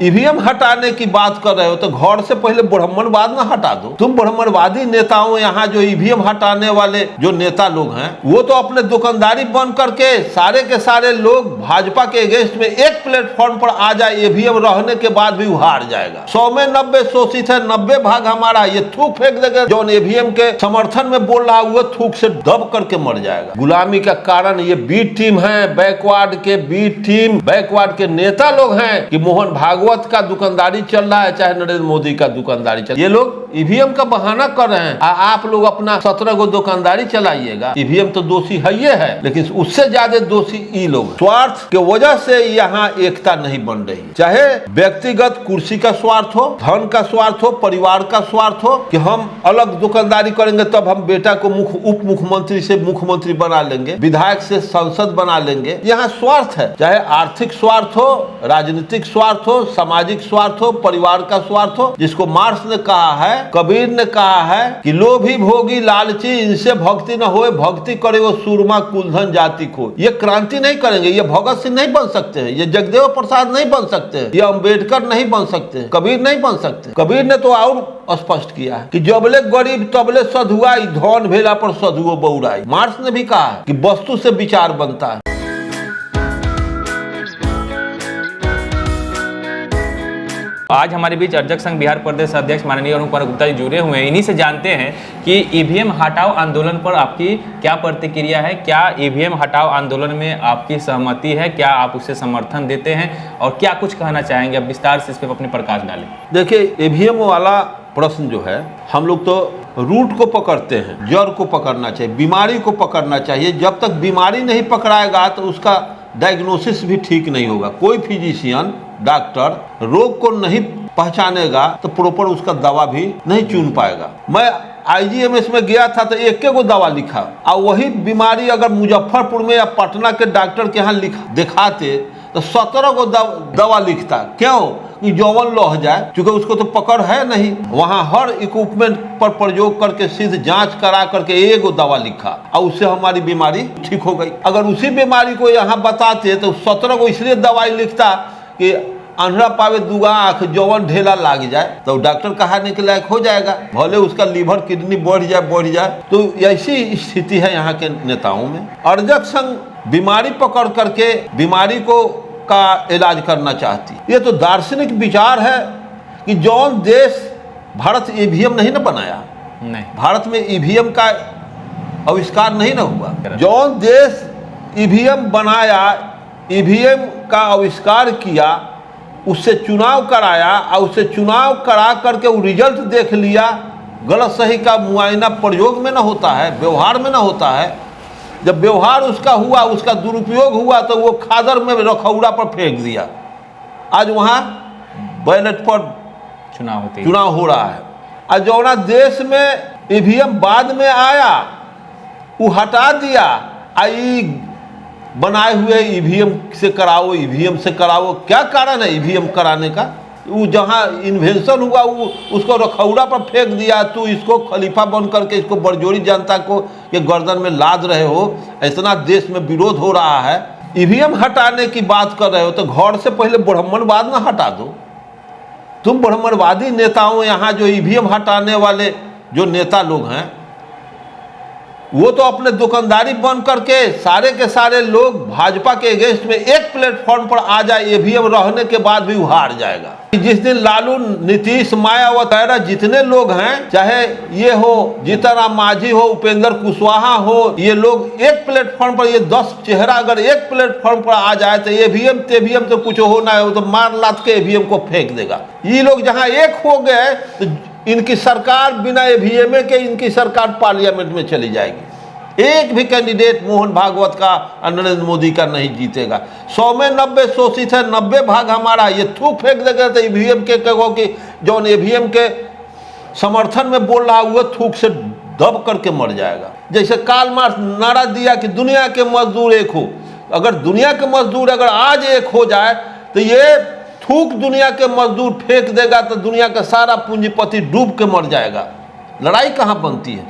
EVM हटाने की बात कर रहे हो तो घर से पहले ब्राह्मणवाद ना हटा दो। तुम ब्राह्मणवादी नेताओं, यहाँ जो ईवीएम हटाने वाले जो नेता लोग हैं वो तो अपने दुकानदारी बंद करके सारे के सारे लोग भाजपा के अगेंस्ट में एक प्लेटफॉर्म पर आ जाए, ईवीएम रहने के बाद भी हार जाएगा। 100 में 90 शोषित है, 90 भाग हमारा। ये थूक फेंक देगा जो ईवीएम के समर्थन में बोल रहा है, वो थूक से दब करके मर जाएगा। गुलामी का कारण ये बी टीम है, बैकवर्ड के बी टीम, बैकवर्ड के नेता लोग हैं कि मोहन भागवत का दुकानदारी चल रहा है, चाहे नरेंद्र मोदी का दुकानदारी चल, ये लोग ईवीएम का बहाना कर रहे हैं। आप लोग अपना 17 गो दुकानदारी चलाइएगा, ईवीएम तो दोषी है ये है, लेकिन उससे ज्यादा दोषी ये लोग। स्वार्थ के वजह से यहाँ एकता नहीं बन रही, चाहे व्यक्तिगत कुर्सी का स्वार्थ हो, धन का स्वार्थ हो, परिवार का स्वार्थ हो कि हम अलग दुकानदारी करेंगे तब हम बेटा को उप मुख्यमंत्री से मुख्यमंत्री बना लेंगे, विधायक से सांसद बना लेंगे। यहाँ स्वार्थ है, चाहे आर्थिक स्वार्थ हो, राजनीतिक स्वार्थ हो, सामाजिक स्वार्थ हो, परिवार का स्वार्थ हो। जिसको मार्क्स ने कहा है, कबीर ने कहा है कि लोभी भोगी लालची इनसे भक्ति न होए, भक्ति करे वो सूरमा कुलधन जाति को। ये क्रांति नहीं करेंगे, ये भगत सिंह नहीं बन सकते हैं, ये जगदेव प्रसाद नहीं बन सकते हैं, ये अम्बेडकर नहीं बन सकते हैं, कबीर नहीं बन सकते। कबीर ने तो और स्पष्ट किया है कि जबले गरीब तबले सधुआई, धन भेला पर सधुओ बउराई। मार्क्स ने भी कहा है कि वस्तु से विचार बनता है। आज हमारे बीच अर्जक संघ बिहार प्रदेश अध्यक्ष माननीय अरुण कुमार गुप्ता जी जुड़े हुए हैं। इन्हीं से जानते हैं कि ईवीएम हटाओ आंदोलन पर आपकी क्या प्रतिक्रिया है, क्या ईवीएम हटाओ आंदोलन में आपकी सहमति है, क्या आप उसे समर्थन देते हैं और क्या कुछ कहना चाहेंगे? अब विस्तार से इस पर अपने प्रकाश डालें। देखिए, ईवीएम वाला प्रश्न जो है, हम लोग तो रूट को पकड़ते हैं, जड़ को पकड़ना चाहिए, बीमारी को पकड़ना चाहिए। जब तक बीमारी नहीं पकड़ाएगा तो उसका डायग्नोसिस भी ठीक नहीं होगा। कोई फिजिशियन, डॉक्टर रोग को नहीं पहचानेगा तो प्रॉपर उसका दवा भी नहीं चुन पाएगा। मैं IGMS में गया था तो एक गो दवा लिखा, और वही बीमारी अगर मुजफ्फरपुर में या पटना के डॉक्टर के यहाँ दिखाते तो 17 गो दवा लिखता। क्यों? कि जौवन लह जाए, क्योंकि उसको तो पकड़ है नहीं। वहाँ हर इक्विपमेंट पर प्रयोग करके सीधे जांच करा करके एक गो दवा लिखा और उससे हमारी बीमारी ठीक हो गई। अगर उसी बीमारी को यहाँ बताते तो 17 गो इसलिए दवाई लिखता कि अंधड़ा पावे दुआ आँख, जौवन ढेला लाग जाए तो डॉक्टर कहाने के लायक हो जाएगा, भले उसका लीवर किडनी बढ़ जाए। तो ऐसी स्थिति है यहाँ के नेताओं में। अर्जक संघ बीमारी पकड़ करके बीमारी को का इलाज करना चाहती। ये तो दार्शनिक विचार है कि जौन देश, भारत ईवीएम नहीं न बनाया, नहीं, भारत में ईवीएम का आविष्कार नहीं न हुआ। जौन देश ईवीएम बनाया, ईवीएम का आविष्कार किया, उससे चुनाव कराया और उससे चुनाव करा करके वो रिजल्ट देख लिया। गलत सही का मुआयना प्रयोग में न होता है, व्यवहार में न होता है। जब व्यवहार उसका हुआ, उसका दुरुपयोग हुआ तो वो खादर में रखौड़ा पर फेंक दिया। आज वहाँ बैलेट पर चुनाव हो रहा है। आज जौना देश में ईवीएम बाद में आया वो हटा दिया, आई बनाए हुए ईवीएम से कराओ, ईवीएम से कराओ। क्या कारण है ईवीएम कराने का? वो जहाँ इन्वेंशन हुआ वो उसको रखौड़ा पर फेंक दिया। तू इसको खलीफा बन करके इसको बरजोरी जनता को ये गर्दन में लाद रहे हो। इतना देश में विरोध हो रहा है, ईवीएम हटाने की बात कर रहे हो तो घर से पहले ब्राह्मणवाद ना हटा दो। तुम ब्राह्मणवादी नेताओं, यहाँ जो ईवीएम हटाने वाले जो नेता लोग हैं वो तो अपने दुकानदारी बंद करके सारे के सारे लोग भाजपा के अगेंस्ट में एक प्लेटफॉर्म पर आ जाए, ईवीएम रहने के बाद भी हार जाएगा। जिस दिन लालू, नीतीश, मायावती जितने लोग हैं, चाहे ये हो जीतनराम मांझी हो, उपेंद्र कुशवाहा हो, ये लोग एक प्लेटफॉर्म पर, ये 10 चेहरा अगर एक प्लेटफॉर्म पर आ जाए तो ईवीएम तो कुछ होना है, तो मार लात के ईवीएम को फेंक देगा। ये लोग जहाँ एक हो गए तो इनकी सरकार बिना ईवीएम के इनकी सरकार पार्लियामेंट में चली जाएगी। एक भी कैंडिडेट मोहन भागवत का और नरेंद्र मोदी का नहीं जीतेगा। 100 में 90 शोषित है, 90 भाग हमारा। ये थूक फेंक देगा तो ईवीएम के कहो कि जो ईवीएम के समर्थन में बोल रहा हुआ थूक से दब करके मर जाएगा। जैसे कार्ल मार्क्स नारा दिया कि दुनिया के मजदूर एक हो। अगर दुनिया के मजदूर अगर आज एक हो जाए तो ये थूक दुनिया के मजदूर फेंक देगा तो दुनिया का सारा पूंजीपति डूब के मर जाएगा। लड़ाई कहाँ बनती है?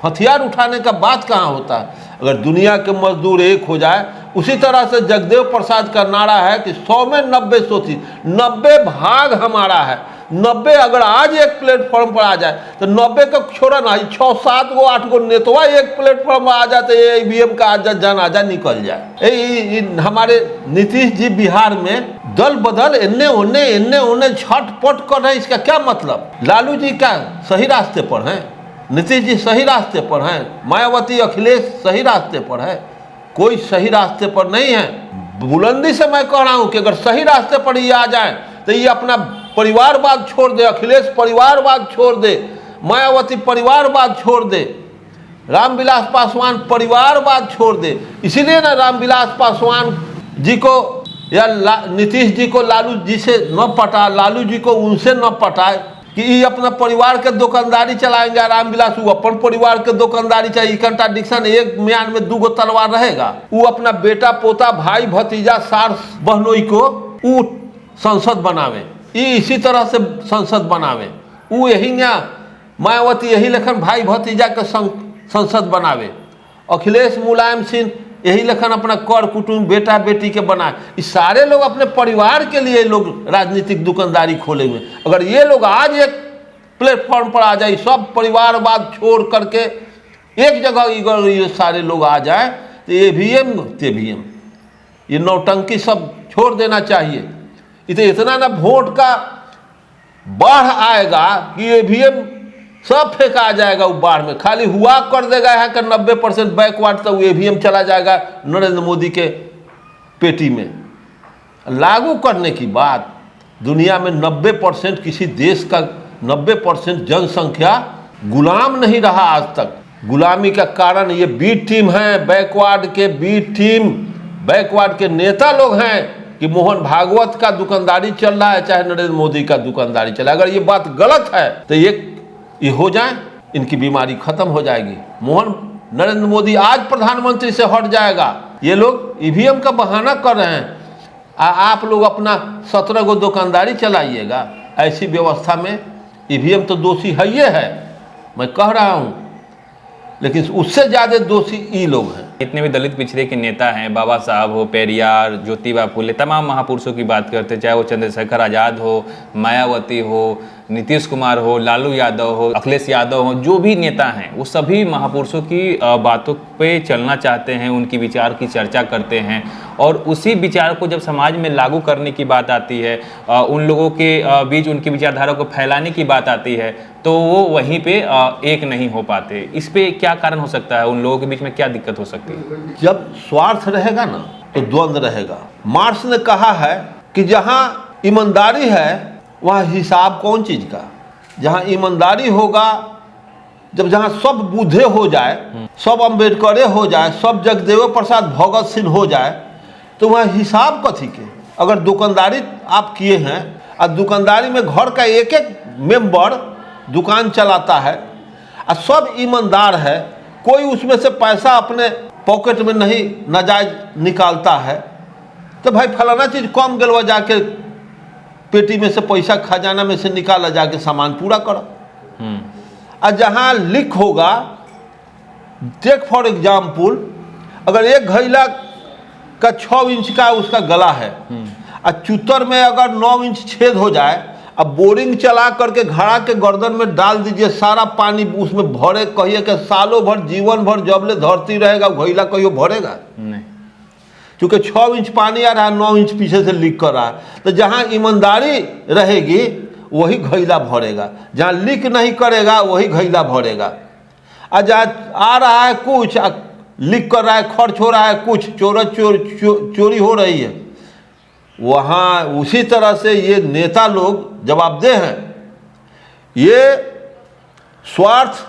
हथियार उठाने का बात कहाँ होता है? अगर दुनिया के मजदूर एक हो जाए उसी तरह से जगदेव प्रसाद का नारा है कि 100 में 90 सोची, 90 भाग हमारा है। 90 अगर आज एक प्लेटफॉर्म पर आ जाए तो 90 का छोड़ा ना, 6, 7 गो 8 गो नेतवा एक प्लेटफॉर्म पर आ जाते, ईवीएम का जनाजा निकल जाए। हमारे नीतीश जी बिहार में दल बदल एन्ने ओन्ने छटपट कर रहे हैं, इसका क्या मतलब? लालू जी क्या सही रास्ते पर हैं? नीतीश जी सही रास्ते पर हैं? मायावती अखिलेश सही रास्ते पर है? कोई सही रास्ते पर नहीं है। बुलंदी से मैं कह रहा हूं कि अगर सही रास्ते पर ये आ जाए तो ये अपना परिवारवाद छोड़ दे, अखिलेश परिवारवाद छोड़ दे, मायावती परिवारवाद छोड़ दे, रामविलास पासवान परिवारवाद छोड़ दे। इसीलिए ना रामविलास पासवान जी को या नीतीश जी को लालू जी से न पटा, लालू जी को उनसे न पटाए कि ये अपना परिवार के दुकानदारी चलाएंगे, रामविलास वो अपन परिवार के दुकानदारी चाहिए। कंट्राडिक्शन, एक म्यान में 2 गो तलवार रहेगा। वो अपना बेटा पोता भाई भतीजा सार बहनोई को वो संसद बनावे, इसी तरह से संसद बनावे। वो यही मायावती यही लेखन भाई भतीजा के संसद बनावे। अखिलेश मुलायम सिंह यही लेखन अपना कर कुटुंब बेटा बेटी के बनाए। इस सारे लोग अपने परिवार के लिए लोग राजनीतिक दुकानदारी खोले हुए। अगर ये लोग आज एक प्लेटफॉर्म पर आ जाए, सब परिवारवाद छोड़ करके एक जगह ये सारे लोग आ जाए तो ईवीएम ये नौटंकी सब छोड़ देना चाहिए। इतना ना वोट का बाढ़ आएगा कि ईवीएम सब फेंका जाएगा वो बाढ़ में। खाली हुआ कर देगा है कि 90% बैकवर्ड तो ईवीएम चला जाएगा नरेंद्र मोदी के पेटी में। लागू करने की बात, दुनिया में 90% किसी देश का 90% जनसंख्या गुलाम नहीं रहा आज तक। गुलामी का कारण ये बी टीम है, बैकवर्ड के बी टीम, बैकवर्ड के नेता लोग हैं कि मोहन भागवत का दुकानदारी चल रहा है, चाहे नरेंद्र मोदी का दुकानदारी चला। अगर ये बात गलत है तो ये हो जाए, इनकी बीमारी खत्म हो जाएगी। नरेंद्र मोदी आज प्रधानमंत्री से हट जाएगा। ये लोग ईवीएम का बहाना कर रहे हैं। आप लोग अपना 17 गो दुकानदारी चलाइएगा। ऐसी व्यवस्था में ईवीएम तो दोषी है, ये है, मैं कह रहा हूँ, लेकिन उससे ज़्यादा दोषी ये लोग हैं। जितने भी दलित पिछड़े के नेता हैं, बाबा साहब हो, पेरियार, ज्योतिबा फुले, तमाम महापुरुषों की बात करते, चाहे वो चंद्रशेखर आज़ाद हो, मायावती हो, नीतीश कुमार हो, लालू यादव हो, अखिलेश यादव हो, जो भी नेता हैं वो सभी महापुरुषों की बातों पे चलना चाहते हैं, उनकी विचार की चर्चा करते हैं और उसी विचार को जब समाज में लागू करने की बात आती है, उन लोगों के बीच उनकी विचारधारा को फैलाने की बात आती है, तो वो वहीं पे एक नहीं हो पाते। इस पे क्या कारण हो सकता है? उन लोगों के बीच में क्या दिक्कत हो सकती है? जब स्वार्थ रहेगा ना तो द्वंद्व रहेगा। मार्क्स ने कहा है कि जहां ईमानदारी है वहाँ हिसाब कौन चीज का? जहाँ ईमानदारी होगा, जहाँ सब बुद्धे हो जाए, सब अम्बेडकरे हो जाए, सब जगदेव प्रसाद भगत सिंह हो जाए, तो वहाँ हिसाब कथी के? अगर दुकानदारी आप किए हैं और दुकानदारी में घर का एक एक मेंबर दुकान चलाता है और सब ईमानदार है, कोई उसमें से पैसा अपने पॉकेट में नहीं नाजायज निकालता है, तो भाई फलाना चीज़ कम गलवा जाके पेटी में से पैसा खजाना में से निकाला जाके सामान पूरा करो। और जहाँ लीक होगा, टेक फॉर एग्जाम्पल, अगर एक घैला का 6 इंच का उसका गला है और चूतर में अगर 9 इंच छेद हो जाए, अब बोरिंग चला करके घड़ा के गर्दन में डाल दीजिए, सारा पानी उसमें भरे, कहिए कि सालों भर जीवन भर जबले धरती रहेगा घैला कहियो भरेगा नहीं, क्योंकि 6 इंच पानी आ रहा है, 9 इंच पीछे से लीक कर रहा है। तो जहाँ ईमानदारी रहेगी वही घैला भरेगा, जहाँ लीक नहीं करेगा वही घैला भरेगा। और जहाँ आ रहा है कुछ, लीक कर रहा है, खर्च हो रहा है कुछ, चोरी हो रही है, वहाँ उसी तरह से ये नेता लोग जवाबदेह हैं। ये स्वार्थ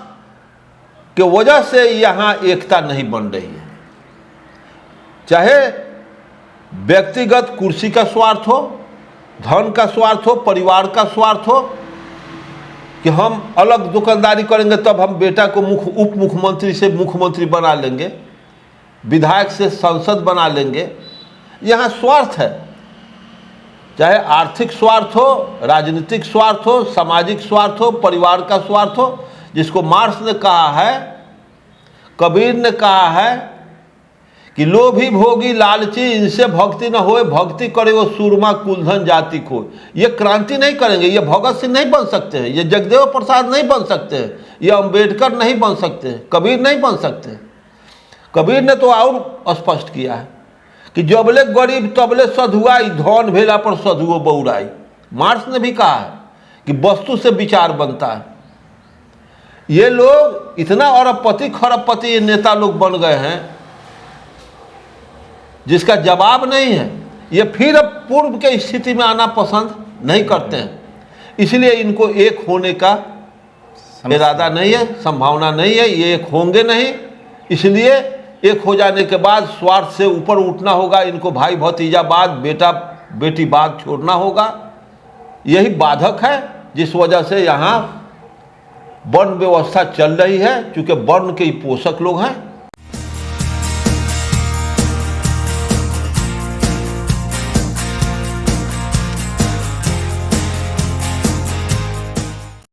के वजह से यहाँ एकता नहीं बन रही है, चाहे व्यक्तिगत कुर्सी का स्वार्थ हो, धन का स्वार्थ हो, परिवार का स्वार्थ हो कि हम अलग दुकानदारी करेंगे तब हम बेटा को उप मुख्यमंत्री से मुख्यमंत्री बना लेंगे, विधायक से सांसद बना लेंगे। यहाँ स्वार्थ है, चाहे आर्थिक स्वार्थ हो, राजनीतिक स्वार्थ हो, सामाजिक स्वार्थ हो, परिवार का स्वार्थ हो, जिसको मार्क्स ने कहा है, कबीर ने कहा है कि लोभी भोगी लालची इनसे भक्ति न होए, भक्ति करे वो सूरमा कुलधन जाति को। ये क्रांति नहीं करेंगे, ये भगत सिंह नहीं बन सकते हैं, ये जगदेव प्रसाद नहीं बन सकते हैं, ये अंबेडकर नहीं बन सकते हैं, कबीर नहीं बन सकते। कबीर ने तो और स्पष्ट किया है कि जबले गरीब तबले सधुआई, धन भेला पर सधुओ बौराई। मार्क्स ने भी कहा है कि वस्तु से विचार बनता है। ये लोग इतना अरबपति खरबपति नेता लोग बन गए हैं जिसका जवाब नहीं है। ये फिर अब पूर्व के स्थिति में आना पसंद नहीं करते हैं, इसलिए इनको एक होने का इरादा नहीं है, संभावना नहीं है, ये एक होंगे नहीं। इसलिए एक हो जाने के बाद स्वार्थ से ऊपर उठना होगा, इनको भाई भतीजावाद, बेटा बेटीवाद छोड़ना होगा। यही बाधक है जिस वजह से यहाँ वर्ण व्यवस्था चल रही है, क्योंकि वर्ण के ही पोषक लोग हैं।